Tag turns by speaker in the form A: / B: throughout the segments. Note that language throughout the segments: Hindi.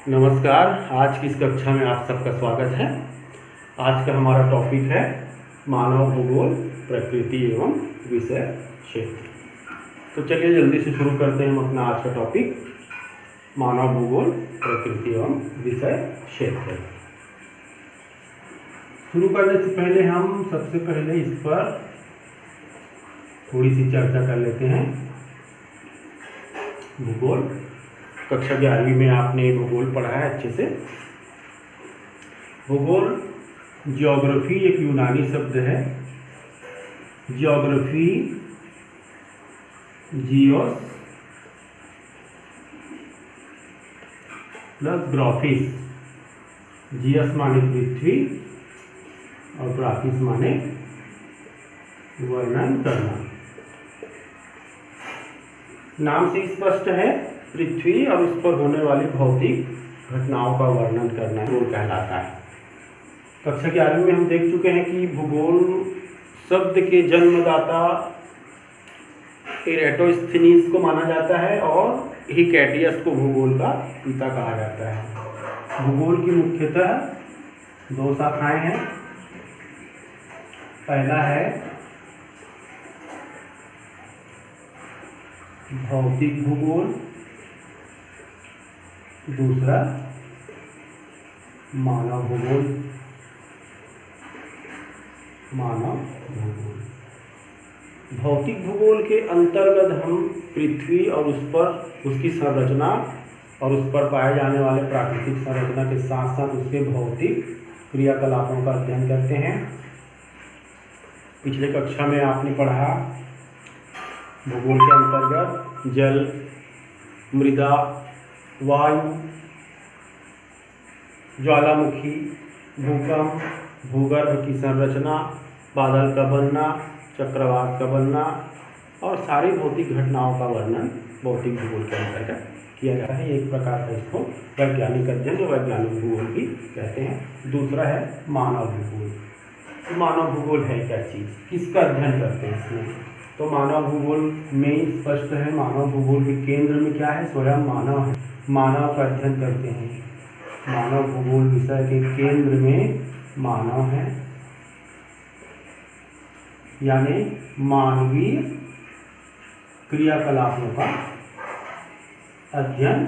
A: नमस्कार। आज की इस कक्षा में आप सबका स्वागत है। आज का हमारा टॉपिक है मानव भूगोल, प्रकृति एवं विषय क्षेत्र। तो चलिए जल्दी से शुरू करते हैं हम अपना आज का टॉपिक, मानव भूगोल, प्रकृति एवं विषय क्षेत्र। शुरू करने से पहले हम सबसे पहले इस पर थोड़ी सी चर्चा कर लेते हैं। भूगोल कक्षा 11वीं में आपने भूगोल पढ़ा है अच्छे से। भूगोल जियोग्राफी एक यूनानी शब्द है। जियोग्राफी, जियोस प्लस ग्राफिस। जियस माने पृथ्वी और ग्राफिस माने वर्णन करना। नाम से स्पष्ट है, पृथ्वी और उस पर होने वाली भौतिक घटनाओं का वर्णन करना भूगोल कहलाता है। कक्षा 11वीं में हम देख चुके हैं कि भूगोल शब्द के जन्मदाता एराटोस्थेनीज को माना जाता है और हिकैटियस को भूगोल का पिता कहा जाता है। भूगोल की मुख्यतः दो शाखाएं हैं। पहला है भौतिक भूगोल, दूसरा मानव भूगोल। मानव भूगोल, भौतिक भूगोल के अंतर्गत हम पृथ्वी और उस पर उसकी संरचना और उस पर पाए जाने वाले प्राकृतिक संरचना के साथ साथ उसके भौतिक क्रियाकलापों का अध्ययन करते हैं। पिछले कक्षा में आपने पढ़ा भूगोल के अंतर्गत जल, मृदा, वायु, ज्वालामुखी, भूकंप, भूगर्भ की संरचना, बादल का बनना, चक्रवात का बनना और सारी भौतिक घटनाओं का वर्णन भौतिक भूगोल के अंतर्गत किया जाता है। एक प्रकार का इसको वैज्ञानिक अध्ययन जो वैज्ञानिक भूगोल भी कहते हैं। दूसरा है मानव भूगोल। मानव भूगोल है क्या चीज़, किसका अध्ययन करते हैं इसमें? तो मानव भूगोल में स्पष्ट है, मानव भूगोल के केंद्र में क्या है? स्वयं मानव है। मानव का अध्ययन करते हैं। मानव भूगोल विषय के केंद्र में मानव है, यानी मानवीय क्रियाकलापों का अध्ययन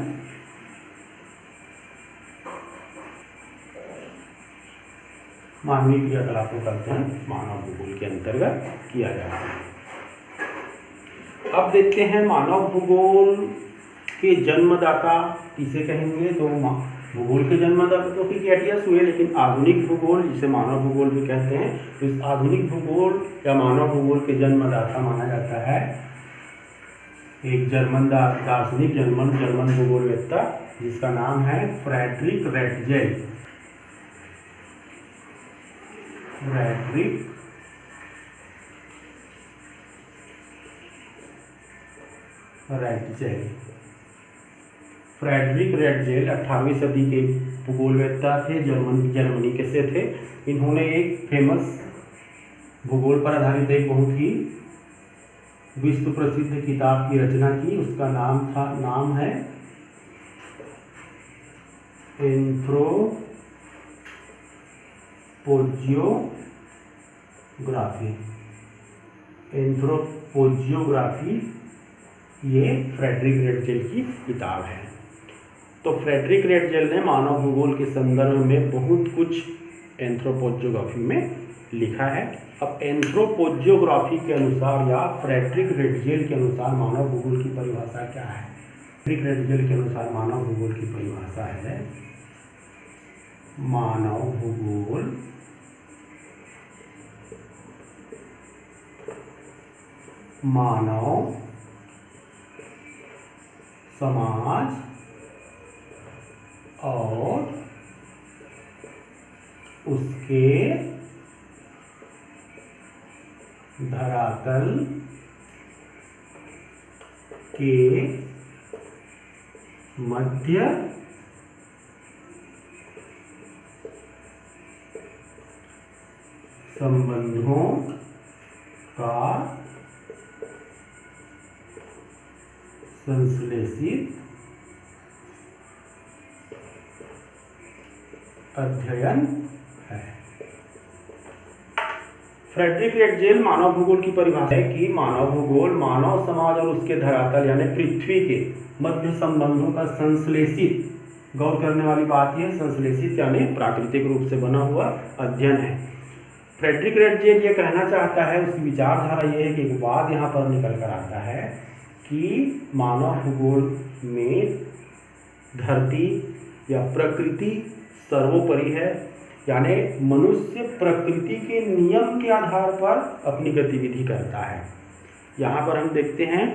A: मानवीय क्रियाकलापों का अध्ययन मानव भूगोल के अंतर्गत किया जाता है। अब देखते हैं मानव भूगोल के जन्मदाता किसे कहेंगे। तो भूगोल के जन्मदाता तो हिकैटियस हुए, लेकिन आधुनिक भूगोल जिसे मानव भूगोल भी कहते हैं, तो इस आधुनिक भूगोल या मानव भूगोल के जन्मदाता माना जाता है एक जर्मन दार्शनिक, जर्मन भूगोलवेत्ता जिसका नाम है फ्रेडरिक रैटजेल। फ्रेडरिक रैटजेल 18वीं सदी के भूगोलवेत्ता थे, जर्मनी के से थे। इन्होंने एक फेमस भूगोल पर आधारित एक बहुत ही विश्व प्रसिद्ध किताब की रचना की। उसका नाम है एंथ्रोपोजियोग्राफी। ये फ्रेडरिक रैटजेल की किताब है। तो फ्रेडरिक रैटजेल ने मानव भूगोल के संदर्भ में बहुत कुछ एंथ्रोपोजियोग्राफी में लिखा है। अब एंथ्रोपोजियोग्राफी के अनुसार या फ्रेडरिक रैटजेल के अनुसार मानव भूगोल की परिभाषा क्या है? फ्रेडरिक रैटजेल के अनुसार मानव भूगोल की परिभाषा है, मानव भूगोल मानव समाज और उसके धरातल के मध्य संबंधों का संश्लेषित अध्ययन है। फ्रेडरिक रेटजेल मानव भूगोल की परिभाषा है कि मानव भूगोल मानव समाज और उसके धरातल यानी पृथ्वी के मध्य संबंधों का संश्लेषित, गौर करने वाली बात यह संश्लेषित यानी प्राकृतिक रूप से बना हुआ अध्ययन है। फ्रेडरिक रेटजेल ये कहना चाहता है, उसकी विचारधारा ये है कि एक बात यहाँ पर निकल कर आता है कि मानव भूगोल में धरती या प्रकृति सर्वोपरि है, यानी मनुष्य प्रकृति के नियम के आधार पर अपनी गतिविधि करता है। यहाँ पर हम देखते हैं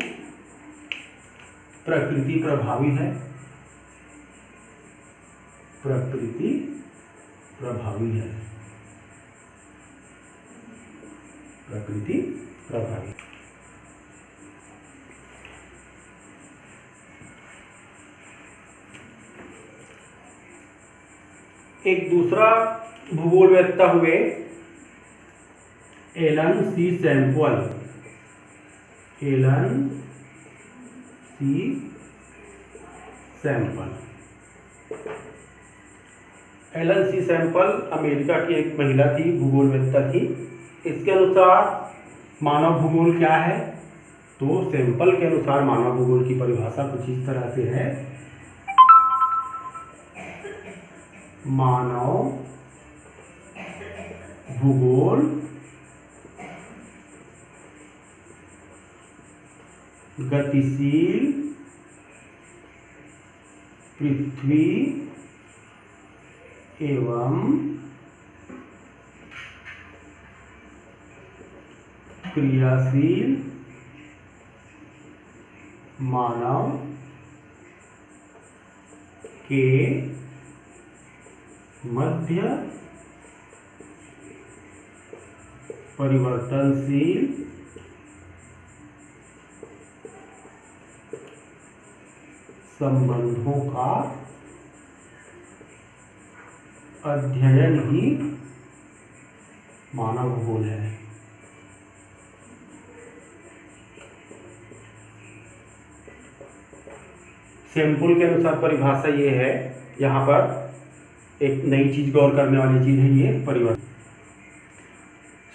A: प्रकृति प्रभावी है, प्रकृति प्रभावी है, प्रकृति प्रभावी। एक दूसरा भूगोलवेत्ता हुए एलन सी सैम्पल। एलन सी सैम्पल एलन सी सैम्पल अमेरिका की एक महिला थी, भूगोलवेत्ता थी। इसके अनुसार मानव भूगोल क्या है, तो सैम्पल के अनुसार मानव भूगोल की परिभाषा कुछ इस तरह से है। मानव भूगोल गतिशील पृथ्वी एवं क्रियाशील मानव के मध्य परिवर्तनशील संबंधों का अध्ययन ही मानव भूगोल है। सैम्पल के अनुसार परिभाषा ये है, यहाँ पर एक नई चीज गौर करने वाली चीज है ये परिवर्तन।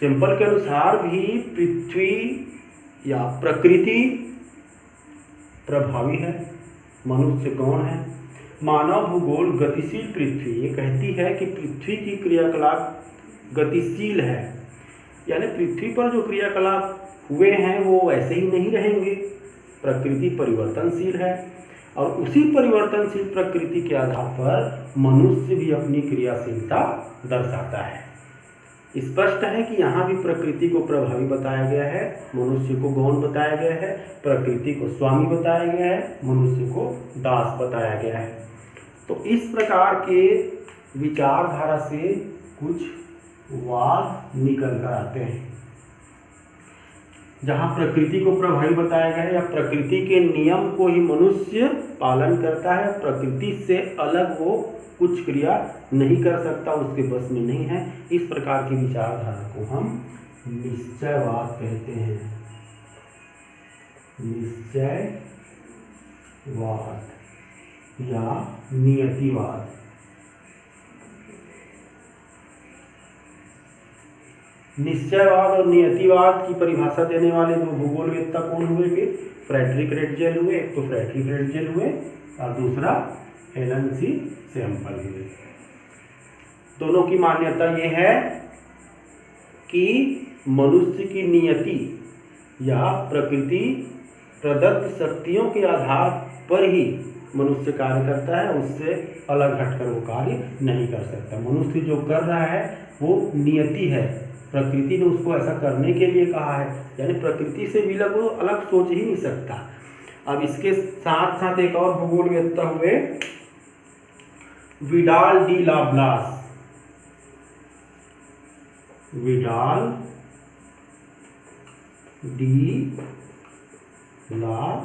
A: सैम्पल के अनुसार भी पृथ्वी या प्रकृति प्रभावी है, मनुष्य गौण है। मानव भूगोल गतिशील पृथ्वी ये कहती है कि पृथ्वी की क्रियाकलाप गतिशील है, यानी पृथ्वी पर जो क्रियाकलाप हुए हैं वो वैसे ही नहीं रहेंगे। प्रकृति परिवर्तनशील है और उसी परिवर्तनशील प्रकृति के आधार पर मनुष्य भी अपनी क्रियाशीलता दर्शाता है। स्पष्ट है कि यहाँ भी प्रकृति को प्रभावी बताया गया है, मनुष्य को गौण बताया गया है, प्रकृति को स्वामी बताया गया है, मनुष्य को दास बताया गया है। तो इस प्रकार के विचारधारा से कुछ वाद निकल कर आते हैं। जहाँ प्रकृति को प्रभावी बताया गया है या प्रकृति के नियम को ही मनुष्य पालन करता है, प्रकृति से अलग वो कुछ क्रिया नहीं कर सकता, उसके बस में नहीं है, इस प्रकार की विचारधारा को हम निश्चयवाद कहते हैं। निश्चयवाद या नियतिवाद। निश्चयवाद और नियतिवाद की परिभाषा देने वाले दो भूगोलवेत्ता कौन हुए फिर? फ्रेडरिक रेटजेल हुए। एक तो फ्रेडरिक रेटजेल हुए और दूसरा एलन सी सैम्पल हुए। दोनों की मान्यता ये है कि मनुष्य की नियति या प्रकृति प्रदत्त शक्तियों के आधार पर ही मनुष्य कार्य करता है, उससे अलग हटकर वो कार्य नहीं कर सकता। मनुष्य जो कर रहा है वो नियति है, प्रकृति ने उसको ऐसा करने के लिए कहा है, यानी प्रकृति से विलग वो अलग सोच ही नहीं सकता। अब इसके साथ साथ एक और भूगोलवेत्ता हुए विडाल डी लाब्लास। विडाल डी लाब्लास,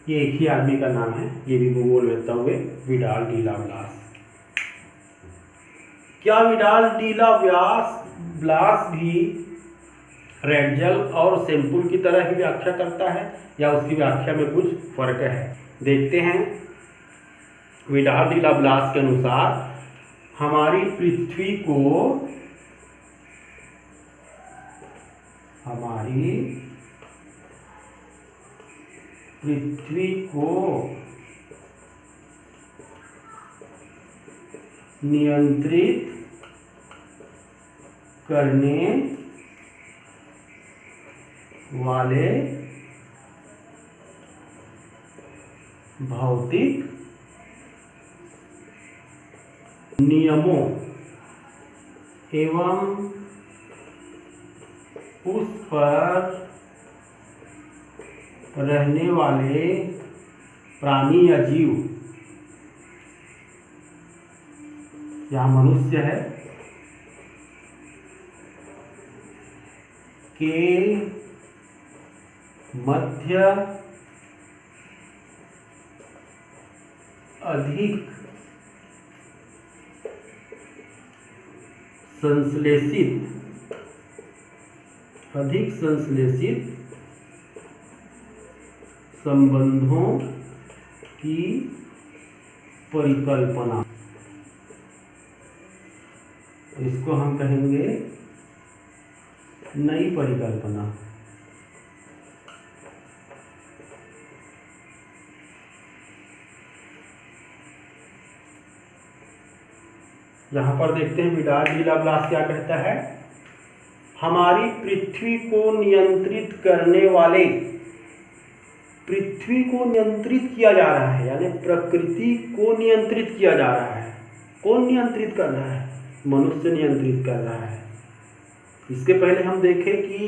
A: ये एक ही आदमी का नाम है, ये भी भूगोलवेत्ता हुए विडाल डी लाब्लास। क्या विडाल डी लाब्लास भी रेटजेल और सैम्पल की तरह ही व्याख्या करता है या उसकी व्याख्या में कुछ फर्क है? देखते हैं। विडाल डी लाप्लास के अनुसार हमारी पृथ्वी को नियंत्रित करने वाले भौतिक नियमों एवं उस पर रहने वाले प्राणी या जीव, यहाँ मनुष्य है, के मध्य अधिक संश्लेषित संबंधों की परिकल्पना, इसको हम कहेंगे नई परिकल्पना। यहां पर देखते हैं विडाल डी लाप्लास क्या कहता है। हमारी पृथ्वी को नियंत्रित करने वाले, पृथ्वी को नियंत्रित किया जा रहा है, यानी प्रकृति को नियंत्रित किया जा रहा है। कौन नियंत्रित कर रहा है? मनुष्य नियंत्रित कर रहा है। इसके पहले हम देखें कि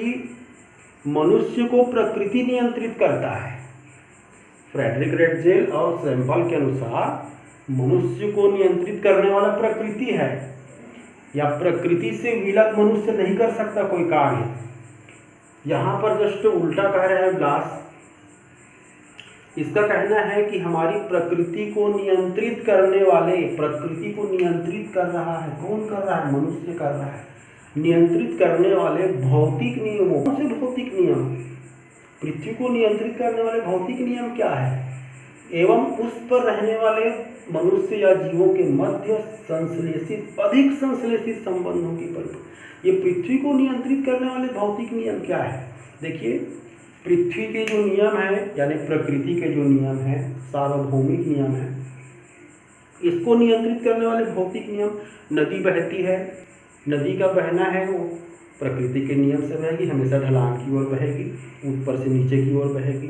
A: मनुष्य को प्रकृति नियंत्रित करता है। फ्रेडरिक रेटजेल और सैंपल के अनुसार मनुष्य को नियंत्रित करने वाला प्रकृति है, या प्रकृति से विलग मनुष्य नहीं कर सकता कोई कार्य। यहाँ पर जस्ट उल्टा कह रहा है ब्लास। इसका कहना है कि हमारी प्रकृति को नियंत्रित करने वाले, प्रकृति को नियंत्रित कर रहा है, कौन कर रहा है? मनुष्य कर रहा है। नियंत्रित करने वाले भौतिक नियमों, कौन से भौतिक नियम? पृथ्वी को नियंत्रित करने वाले भौतिक नियम क्या है? एवं उस पर रहने वाले मनुष्य या जीवों के मध्य अधिक संश्लेषित संबंधों की परिकल्पना। ये पृथ्वी को नियंत्रित करने वाले भौतिक नियम क्या है? देखिए, पृथ्वी के जो नियम है, यानी प्रकृति के जो नियम है, सार्वभौमिक नियम है, इसको नियंत्रित करने वाले भौतिक नियम। नदी बहती है, नदी का बहना है वो प्रकृति के नियम से बहेगी, हमेशा ढलान की ओर बहेगी, ऊपर से नीचे की ओर बहेगी,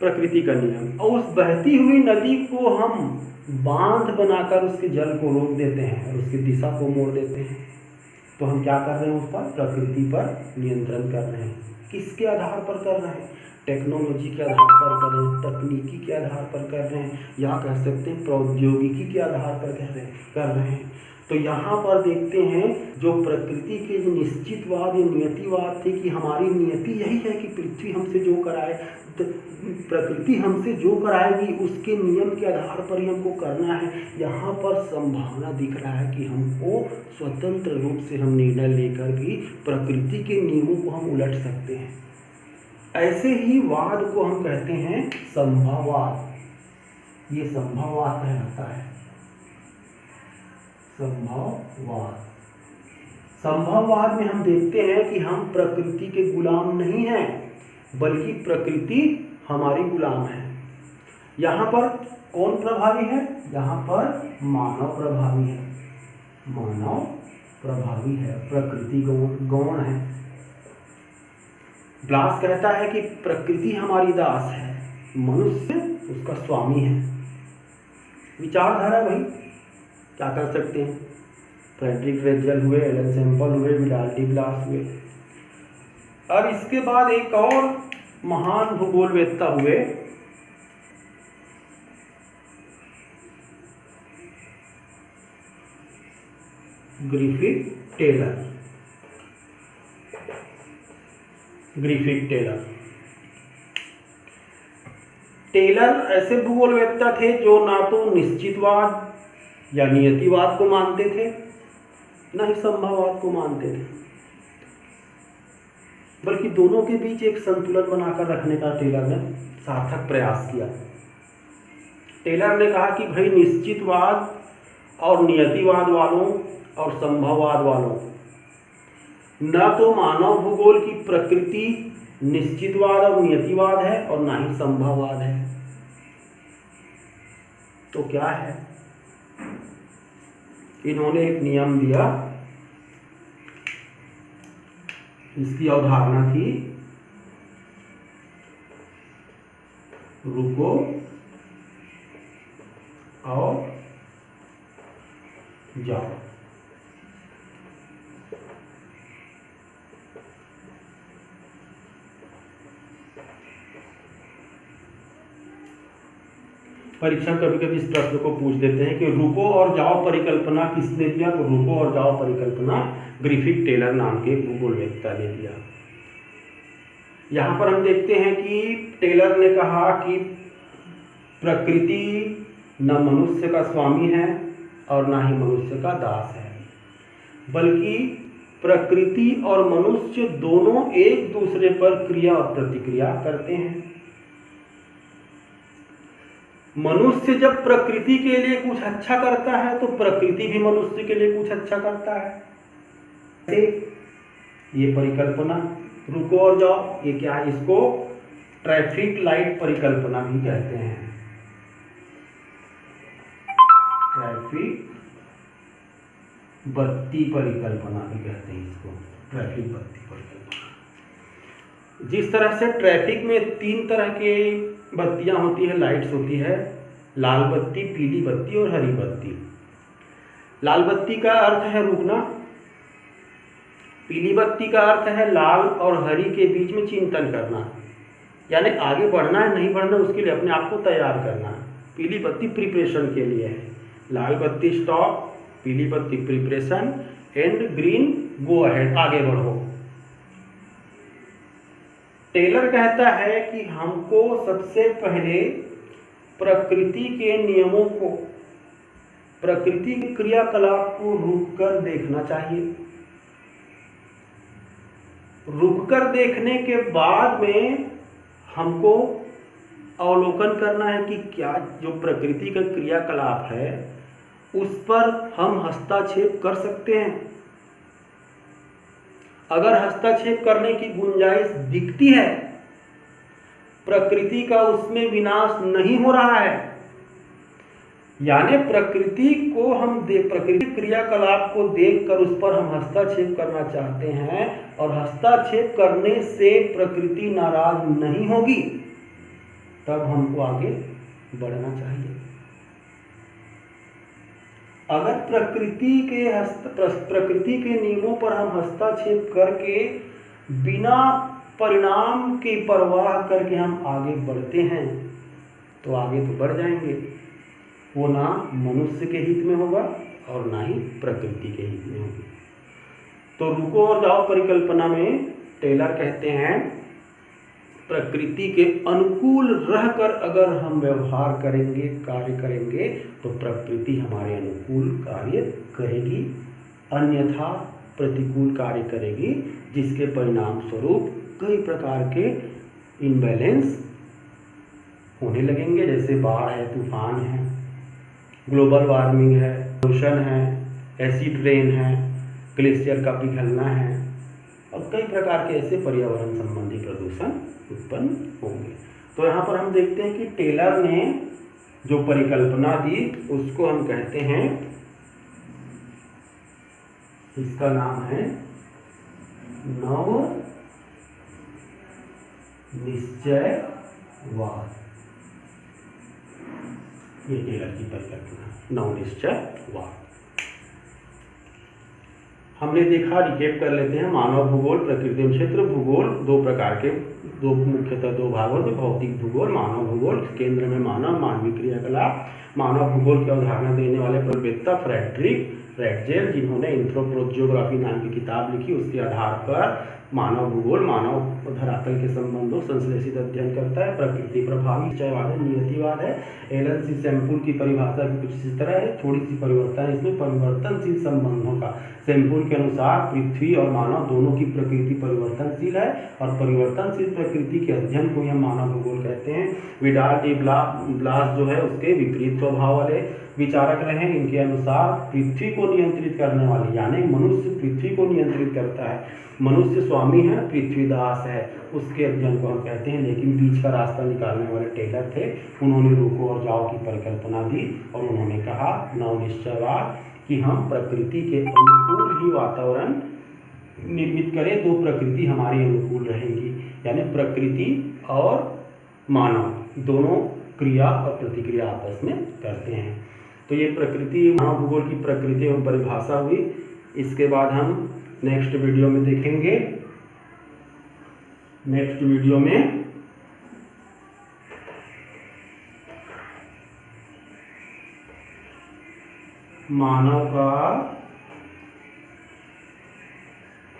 A: प्रकृति का नियम। और उस बहती हुई नदी को हम बांध बनाकर उसके जल को रोक देते हैं और उसकी दिशा को मोड़ देते हैं, तो हम क्या कर रहे हैं? उस पर, प्रकृति पर नियंत्रण कर रहे हैं। किसके आधार पर कर रहे हैं? टेक्नोलॉजी के आधार पर कर रहे हैं, तकनीकी के आधार पर कर रहे हैं, या कह सकते हैं प्रौद्योगिकी के आधार पर कर रहे हैं। तो यहाँ पर देखते हैं जो प्रकृति के जो निश्चितवाद या नियतिवाद थे कि हमारी नियति यही है कि पृथ्वी हमसे जो कराए, प्रकृति हमसे जो कराएगी उसके नियम के आधार पर ही हमको करना है। यहाँ पर संभावना दिख रहा है कि हमको स्वतंत्र रूप से हम निर्णय लेकर भी प्रकृति के नियमों को हम उलट सकते हैं। ऐसे ही वाद को हम कहते हैं संभववाद। ये संभववाद कहलाता है, संभववाद। संभववाद में हम देखते हैं कि हम प्रकृति के गुलाम नहीं हैं, बल्कि प्रकृति हमारी गुलाम है। यहाँ पर कौन प्रभावी है? यहाँ पर मानव प्रभावी है, मानव प्रभावी है, प्रकृति गौण है। ब्लास कहता है कि प्रकृति हमारी दास है, मनुष्य उसका स्वामी है। विचारधारा भाई क्या कर सकते हैं? फ्रेडरिक रेटजेल हुए, एलन सैंपल हुए, विडाल डी लाप्लास हुए। अब इसके बाद एक और महान भूगोलवेत्ता हुए, ग्रिफिथ टेलर। टेलर ऐसे भूगोलवेत्ता थे जो ना तो निश्चितवाद या नियतिवाद को मानते थे, न ही संभववाद को मानते थे, बल्कि दोनों के बीच एक संतुलन बनाकर रखने का टेलर ने सार्थक प्रयास किया। टेलर ने कहा कि भाई निश्चितवाद और नियतिवाद वालों और संभववाद वालों, न तो मानव भूगोल की प्रकृति निश्चितवाद और नियतिवाद है और ना ही संभववाद है। तो क्या है? इन्होंने एक नियम दिया, इसकी अवधारणा थी रुको और जाओ। परीक्षा कभी कभी इस प्रश्न को पूछ देते हैं कि रुको और जाओ परिकल्पना किसने दिया? तो रुको और जाओ परिकल्पना ग्रिफिथ टेलर नाम के भूगोलवेत्ता ने दिया। यहाँ पर हम देखते हैं कि टेलर ने कहा कि प्रकृति न मनुष्य का स्वामी है और ना ही मनुष्य का दास है, बल्कि प्रकृति और मनुष्य दोनों एक दूसरे पर क्रिया और प्रतिक्रिया करते हैं। मनुष्य जब प्रकृति के लिए कुछ अच्छा करता है तो प्रकृति भी मनुष्य के लिए कुछ अच्छा करता है। ये परिकल्पना रुको और जाओ, ये क्या है? इसको ट्रैफिक लाइट परिकल्पना भी कहते हैं। ट्रैफिक बत्ती परिकल्पना भी कहते हैं इसको, ट्रैफिक बत्ती परिकल्पना। जिस तरह से ट्रैफिक में 3 तरह के बत्तियां होती है, लाइट्स होती है, लाल बत्ती, पीली बत्ती और हरी बत्ती। लाल बत्ती का अर्थ है रुकना, पीली बत्ती का अर्थ है लाल और हरी के बीच में चिंतन करना, यानी आगे बढ़ना है नहीं बढ़ना उसके लिए अपने आप को तैयार करना। पीली बत्ती प्रिपरेशन के लिए है, लाल बत्ती स्टॉप, पीली बत्ती preparation and green go ahead, आगे बढ़ो। टेलर कहता है कि हमको सबसे पहले प्रकृति के नियमों को, प्रकृति के क्रियाकलाप को रुककर देखना चाहिए। रुककर देखने के बाद में हमको अवलोकन करना है कि क्या जो प्रकृति का क्रियाकलाप है उस पर हम हस्तक्षेप कर सकते हैं। अगर हस्तक्षेप करने की गुंजाइश दिखती है, प्रकृति का उसमें विनाश नहीं हो रहा है, यानी प्रकृति को हम प्रकृति क्रियाकलाप को देखकर उस पर हम हस्तक्षेप करना चाहते हैं और हस्तक्षेप करने से प्रकृति नाराज नहीं होगी, तब हमको आगे बढ़ना चाहिए। अगर प्रकृति के नियमों पर हम हस्तक्षेप करके बिना परिणाम की परवाह करके हम आगे बढ़ते हैं तो आगे तो बढ़ जाएंगे, वो ना मनुष्य के हित में होगा और ना ही प्रकृति के हित में होगी। तो रुको और जाओ परिकल्पना में टेलर कहते हैं प्रकृति के अनुकूल रहकर अगर हम व्यवहार करेंगे, कार्य करेंगे तो प्रकृति हमारे अनुकूल कार्य करेगी, अन्यथा प्रतिकूल कार्य करेगी, जिसके परिणाम स्वरूप कई प्रकार के इम्बैलेंस होने लगेंगे, जैसे बाढ़ है, तूफान है, ग्लोबल वार्मिंग है, पोल्यूशन है, एसिड रेन है, ग्लेशियर का पिघलना है और कई प्रकार के ऐसे पर्यावरण संबंधी प्रदूषण उत्पन्न होंगे। तो यहाँ पर हम देखते हैं कि टेलर ने जो परिकल्पना दी उसको हम कहते हैं, इसका नाम है नव निश्चयवाद। ये टेलर की परिकल्पना नव निश्चयवाद। हमने देखा, रिकेप कर लेते हैं, मानव भूगोल, प्रकृति क्षेत्र भूगोल, दो प्रकार के, मुख्यतः दो भागों में, भौतिक भूगोल, मानव भूगोल, केंद्र में मानव, मानवीय क्रियाकलाप, मानव भूगोल की अवधारणा देने वाले प्रवेत्ता फ्रेडरिक फ्रेटजेल, जिन्होंने एंथ्रोपोजियोग्राफी नाम की किताब लिखी, उसके आधार पर मानव भूगोल मानव धरातल के संबंधों संश्लेषित अध्ययन करता है। प्रकृति प्रभावी निश्चयवाद है, नियतिवाद है। एलन सी सैम्पुल की परिभाषा भी कुछ इसी तरह है, थोड़ी सी परिवर्तन है इसमें, परिवर्तनशील संबंधों का। सैम्पुल के अनुसार पृथ्वी और मानव दोनों की प्रकृति परिवर्तनशील है और परिवर्तनशील प्रकृति के अध्ययन को यह मानव भूगोल कहते हैं। विडाल डी ब्लास जो है उसके विपरीत स्वभाव वाले विचारक रहे। इनके अनुसार पृथ्वी को नियंत्रित करने वाले यानी मनुष्य पृथ्वी को नियंत्रित करता है, मनुष्य स्वामी है, पृथ्वी दास है, उसके अध्ययन को हम कहते हैं। लेकिन बीच का रास्ता निकालने वाले टेलर थे, उन्होंने रुको और जाओ की परिकल्पना दी और उन्होंने कहा नवनिश्चयवाद कि हम प्रकृति के अनुकूल ही वातावरण निर्मित करें तो प्रकृति हमारी अनुकूल रहेगी। यानी प्रकृति और मानव दोनों क्रिया और प्रतिक्रिया आपस में करते हैं। तो ये प्रकृति मानव भूगोल की प्रकृति एवं परिभाषा हुई। इसके बाद हम नेक्स्ट वीडियो में देखेंगे। नेक्स्ट वीडियो में मानव का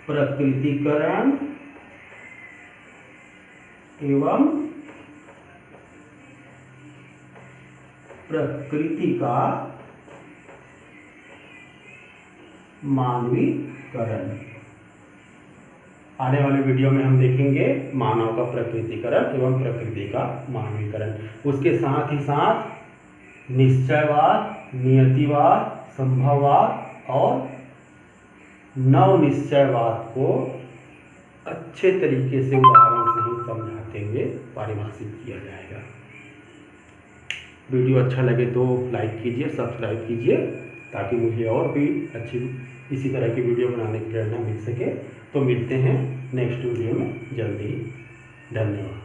A: प्रकृतिकरण एवं प्रकृति का मानवीकरण। आने वाले वीडियो में हम देखेंगे मानव का प्रकृतिकरण एवं प्रकृति का मानवीकरण। उसके साथ ही साथ निश्चयवाद, नियतिवाद, संभववाद और नवनिश्चयवाद को अच्छे तरीके से उदाहरण सहित समझाते हुए परिभाषित किया जाएगा। वीडियो अच्छा लगे तो लाइक कीजिए, सब्सक्राइब कीजिए ताकि मुझे और भी अच्छी इसी तरह की वीडियो बनाने की प्रेरणा मिल सके। तो मिलते हैं नेक्स्ट वीडियो में जल्दी। धन्यवाद।